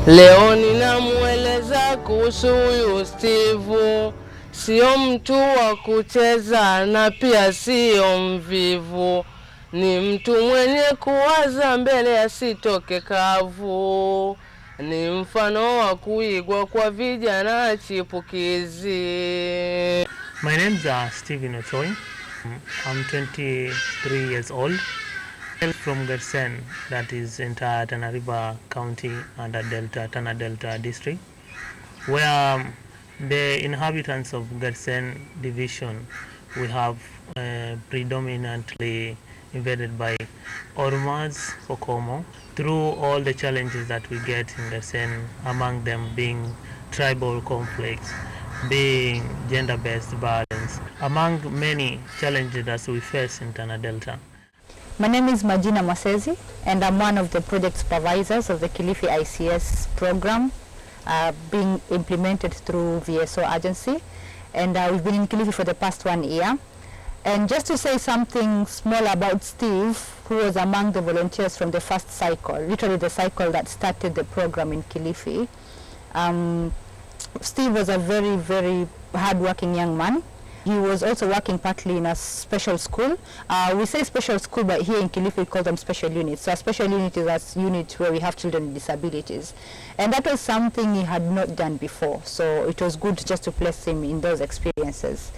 Leo ninamweleza kuhusu huyu Steve, sio mtu wa kucheza na pia sio mvivu, ni mtu mwenye kuwaza mbele asitoke kavu, ni mfano wa kuigwa kwa vijana chipukizi. My name is Stephen Ochoy. I'm 23 years old. I'm from Gersen, that is in Tana River County under Tana Delta district, where the inhabitants of Gersen division, we have predominantly invaded by Ormas Pokomo, through all the challenges that we get in Gersen, among them being tribal conflicts, being gender-based violence, among many challenges that we face in Tana Delta. My name is Majina Masezi, and I'm one of the project supervisors of the Kilifi ICS program being implemented through VSO agency, and we've been in Kilifi for the past 1 year. And just to say something small about Steve, who was among the volunteers from the first cycle, literally the cycle that started the program in Kilifi. Steve was a very, very hard-working young man. He was also working partly in a special school. We say special school, but here in Kilifi we call them special units. So a special unit is a unit where we have children with disabilities. And that was something he had not done before. So it was good just to place him in those experiences.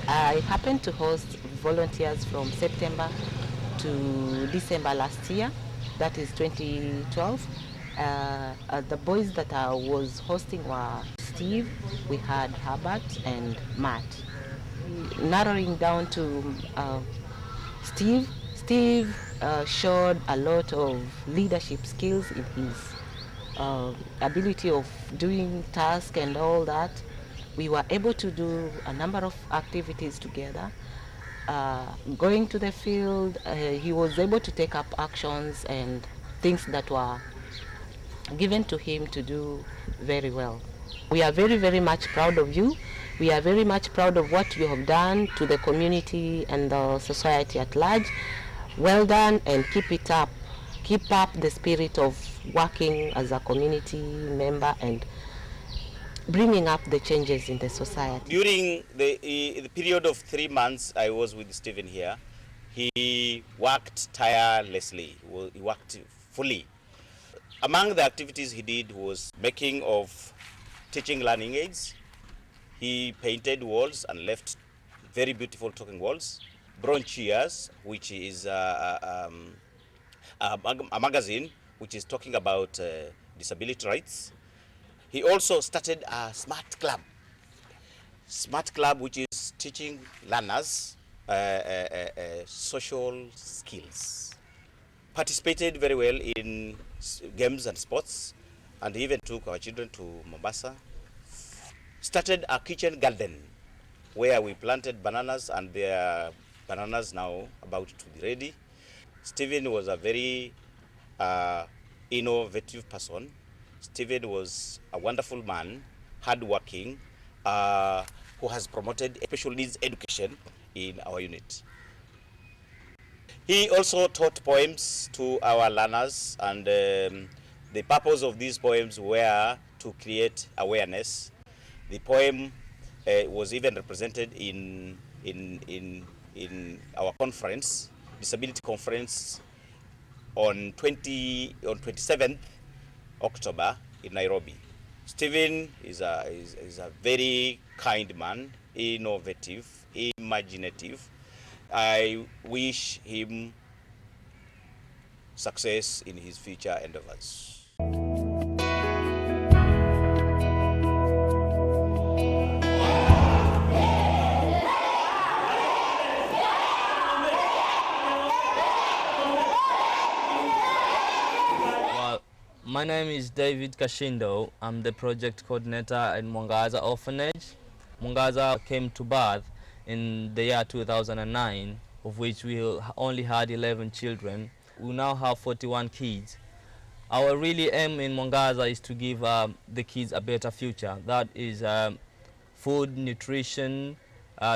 I happened to host volunteers from September to December last year, that is 2012. The boys that I was hosting were Steve, we had Herbert and Matt. Narrowing down to Steve showed a lot of leadership skills in his ability of doing tasks and all that. We were able to do a number of activities together. Going to the field, he was able to take up actions and things that were given to him to do very well. We are very, very much proud of you. We are very much proud of what you have done to the community and the society at large. Well done, and keep it up. Keep up the spirit of working as a community member and bringing up the changes in the society. During the period of 3 months I was with Stephen here, he worked tirelessly, he worked fully. Among the activities he did was making of teaching learning aids. He painted walls and left very beautiful talking walls. Bronchiers, which is a magazine which is talking about disability rights. He also started a smart club which is teaching learners social skills. Participated very well in games and sports, and even took our children to Mombasa. Started a kitchen garden where we planted bananas, and there are bananas now about to be ready. Stephen was a very innovative person. Stephen was a wonderful man, hardworking, who has promoted special needs education in our unit. He also taught poems to our learners, and the purpose of these poems were to create awareness. The poem was even represented in our conference, disability conference, on 27th October in Nairobi. Stephen is a very kind man, innovative, imaginative. I wish him success in his future endeavors. My name is David Kashindo. I'm the project coordinator at Mwangaza Orphanage. Mwangaza came to birth in the year 2009, of which we only had 11 children. We now have 41 kids. Our really aim in Mwangaza is to give the kids a better future. That is food, nutrition,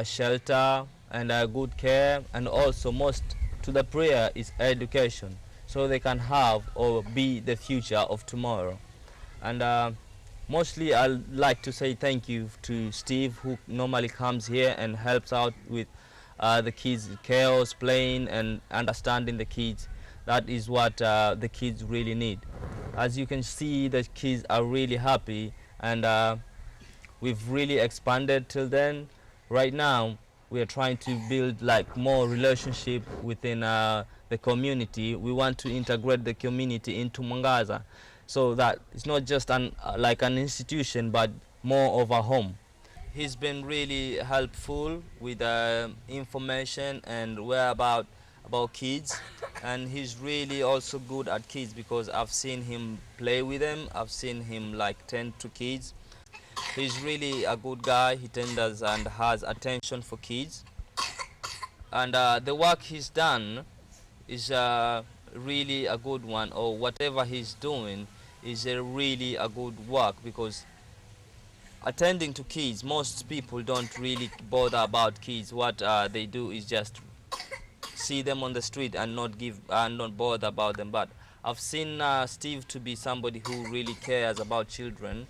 shelter, and good care, and also most to the prayer is education, so they can have or be the future of tomorrow. And mostly I'd like to say thank you to Steve, who normally comes here and helps out with the kids' chaos, playing and understanding the kids. That is what the kids really need. As you can see, the kids are really happy, and we've really expanded till then. Right now we are trying to build like more relationship within the community. We want to integrate the community into Mwangaza, so that it's not just like an institution, but more of a home. He's been really helpful with information and whereabout about kids, and he's really also good at kids because I've seen him play with them. I've seen him like tend to kids. He's really a good guy. He tenders and has attention for kids, and the work he's done is really a good one, or whatever he's doing is really a good work, because attending to kids, most people don't really bother about kids. What they do is just see them on the street and not bother about them. But I've seen Steve to be somebody who really cares about children.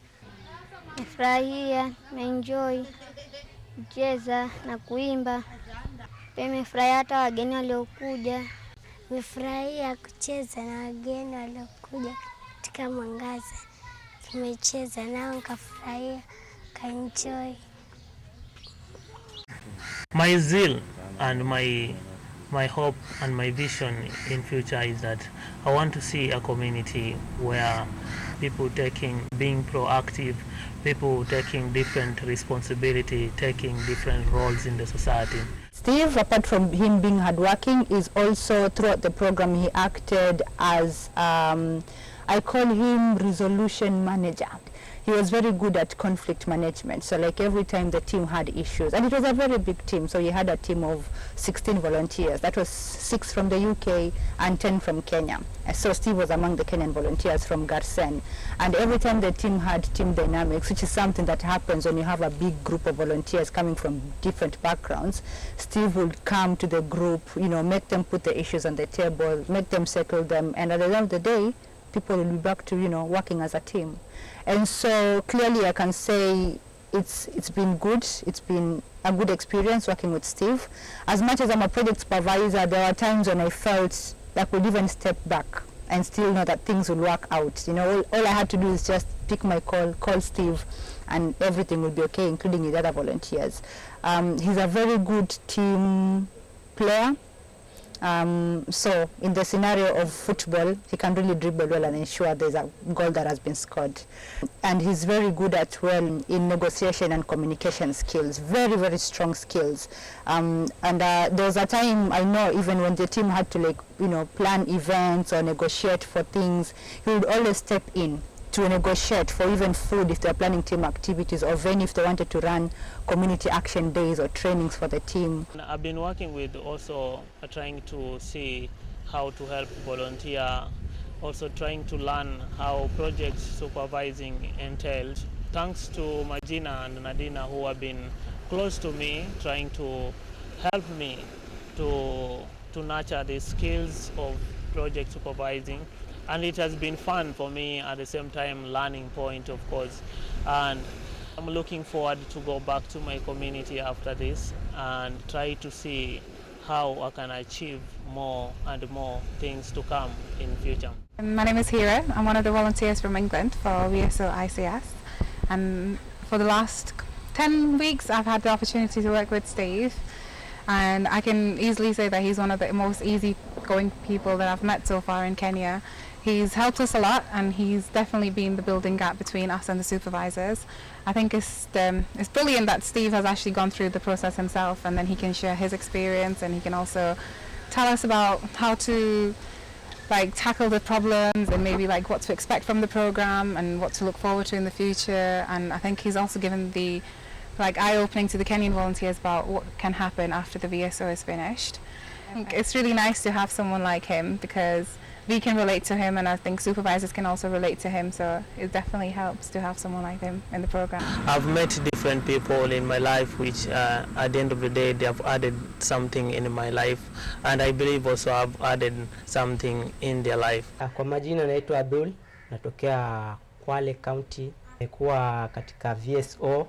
Nimefurahia, nimeenjoy kucheza na kuimba. Pia nimefurahia hata wageni waliokuja. Nimefurahia kucheza na wageni waliokuja katika Mwangaza. Tumecheza nao nikafurahia, kaenjoy. My zeal and my hope and my vision in future is that I want to see a community where people being proactive, people taking different responsibility, taking different roles in the society. Steve, apart from him being hardworking, is also throughout the program he acted as, I call him resolution manager. He was very good at conflict management. So like every time the team had issues, and it was a very big team, so he had a team of 16 volunteers. That was 6 from the UK and 10 from Kenya. So Steve was among the Kenyan volunteers from Garsen. And every time the team had team dynamics, which is something that happens when you have a big group of volunteers coming from different backgrounds, Steve would come to the group, you know, make them put the issues on the table, make them settle them, and at the end of the day, people will be back to, you know, working as a team. And so clearly I can say it's been good. It's been a good experience working with Steve. As much as I'm a project supervisor, there were times when I felt I could even step back and still know that things will work out. You know, all I had to do is just pick my call Steve, and everything will be okay, including his other volunteers. He's a very good team player. So in the scenario of football, he can really dribble well and ensure there's a goal that has been scored. And he's very good at in negotiation and communication skills, very, very strong skills. There was a time, I know, even when the team had to, like, you know, plan events or negotiate for things, he would always step in to negotiate for even food if they're planning team activities, or venue if they wanted to run community action days or trainings for the team. I've been working with also trying to see how to help volunteer, also trying to learn how project supervising entails. Thanks to Majina and Nadina, who have been close to me, trying to help me to nurture the skills of project supervising. And it has been fun for me, at the same time learning point, of course. And I'm looking forward to go back to my community after this and try to see how I can achieve more and more things to come in future. My name is Hira. I'm one of the volunteers from England for VSO ICS. And for the last 10 weeks I've had the opportunity to work with Steve. And I can easily say that he's one of the most easygoing people that I've met so far in Kenya. He's helped us a lot, and he's definitely been the building gap between us and the supervisors. I think it's brilliant that Steve has actually gone through the process himself, and then he can share his experience, and he can also tell us about how to tackle the problems, and maybe what to expect from the program and what to look forward to in the future. And I think he's also given the eye-opening to the Kenyan volunteers about what can happen after the VSO is finished. I think it's really nice to have someone like him, because we can relate to him, and I think supervisors can also relate to him, so it definitely helps to have someone like him in the program. I've met different people in my life which at the end of the day they have added something in my life, and I believe also I've added something in their life. Kwa majina naitwa Abdul, natokea Kwale County. Nimekuwa katika VSO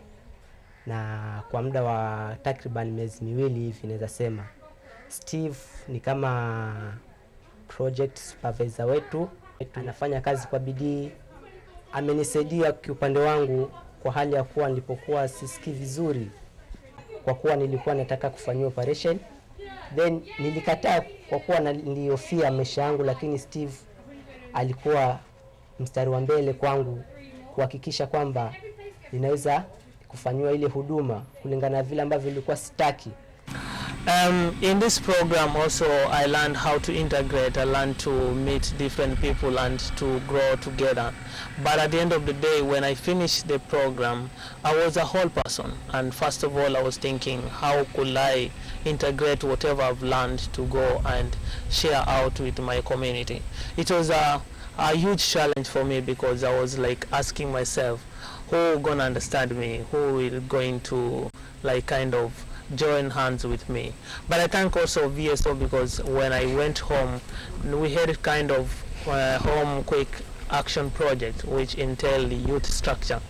na kwa muda wa takriban miezi miwili hivi naweza sema. Steve ni kama project supervisor wetu, anafanya kazi kwa bidii. Amenisaidia kiupande wangu kwa hali ya kuwa nilipokuwa sisikii vizuri, kwa kuwa nilikuwa nataka kufanyia operation, then nilikataa kwa kuwa nilihofia maisha yangu, lakini Steve alikuwa mstari wa mbele kwangu kuhakikisha kwamba ninaweza kufanywa ile huduma kulingana na vile ambavyo nilikuwa sitaki. In this program also I learned how to integrate, I learned to meet different people and to grow together. But at the end of the day, when I finished the program, I was a whole person, and first of all I was thinking, how could I integrate whatever I've learned to go and share out with my community. It was a huge challenge for me, because I was like asking myself, who gonna understand me, who will going to like kind of join hands with me. But I thank also VSO, because when I went home, we had a kind of home quick action project which entailed the youth structure.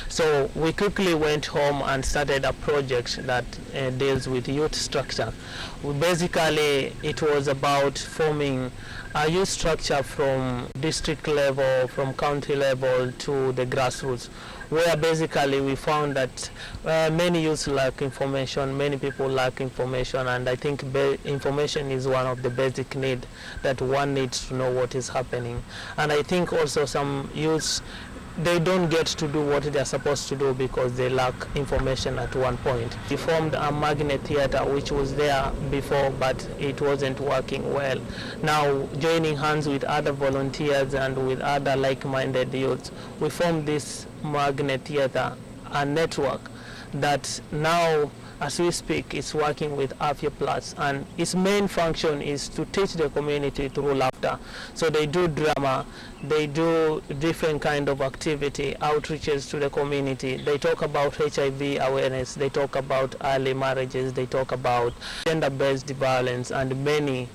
So we quickly went home and started a project that deals with youth structure. Basically it was about forming a youth structure from district level, from county level to the grassroots, where basically we found that many youths lack information, many people lack information, and I think information is one of the basic needs that one needs to know what is happening. And I think also some youths, they don't get to do what they're supposed to do because they lack information at one point. We formed a magnet theater which was there before, but it wasn't working well. Now, joining hands with other volunteers and with other like-minded youths, we formed this magnet theater, a network that now, as we speak, is working with Afya Plus, and its main function is to teach the community through laughter. So they do drama, they do different kind of activity, outreaches to the community. They talk about HIV awareness, they talk about early marriages, they talk about gender-based violence, and many,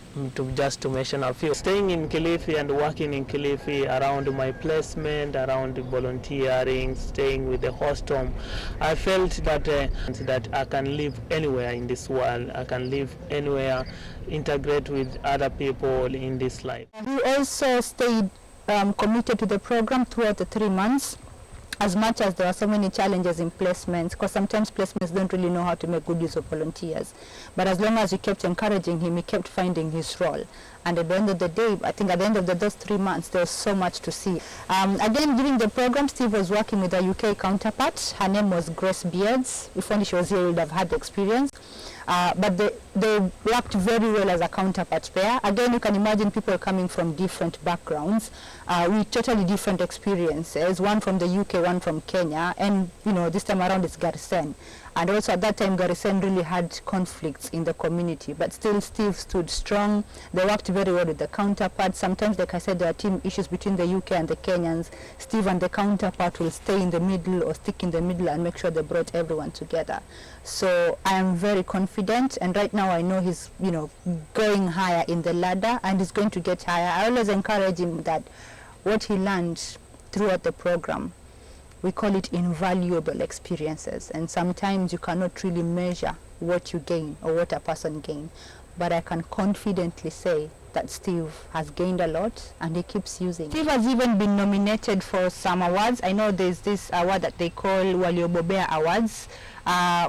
just to mention a few. Staying in Kilifi and working in Kilifi, around my placement, around volunteering, staying with the host home, I felt that I can live anywhere in this world, I can live anywhere, integrate with other people in this life. We also stayed committed to the program throughout the 3 months, as much as there are so many challenges in placements, because sometimes placements don't really know how to make good use of volunteers. But as long as we kept encouraging him, he kept finding his role. And at the end of the day, I think at the end of those 3 months, there was so much to see. Again, during the program, Steve was working with a UK counterpart. Her name was Grace Beards. If only she was here, we would have had the experience. But they worked very well as a counterpart pair. Again, you can imagine people coming from different backgrounds with totally different experiences, one from the UK, one from Kenya, and you know, this time around it's Garisen. And also at that time, Garisen really had conflicts in the community, but still Steve stood strong. They worked very well with the counterpart. Sometimes, like I said, there are team issues between the UK and the Kenyans. Steve and the counterpart will stay in the middle or stick in the middle and make sure they brought everyone together. So I am very confident, and right now I know he's, you know, going higher in the ladder, and he's going to get higher. I always encourage him that what he learned throughout the program, we call it invaluable experiences, and sometimes you cannot really measure what you gain or what a person gains, but I can confidently say that Steve has gained a lot and he keeps using. Steve has even been nominated for some awards. I know there's this award that they call Waliobobea Awards,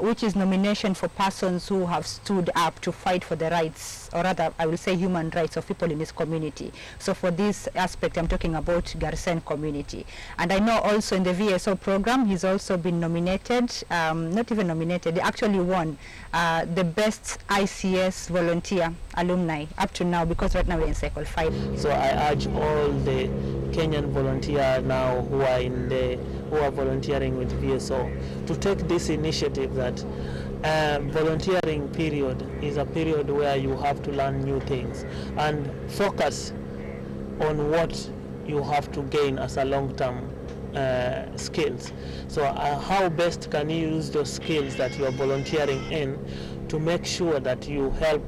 which is nomination for persons who have stood up to fight for the rights, or rather I will say human rights of people in this community. So for this aspect I'm talking about Garisen community. And I know also in the VSO program he's also been nominated, not even nominated, he actually won the best ICS volunteer alumni up to now, because right now we're in cycle 5. So I urge all the Kenyan volunteers now who are volunteering with VSO to take this initiative that volunteering period is a period where you have to learn new things and focus on what you have to gain as a long-term skills. So how best can you use those skills that you are volunteering in to make sure that you help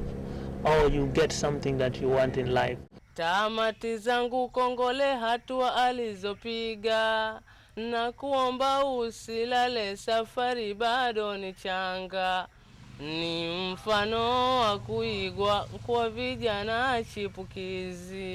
or you get something that you want in life. Tamati zangu Kongole hatua alizopiga, na kuomba usilale, safari bado ni changa. Ni mfano wa kuigwa kwa vijana chipukizi.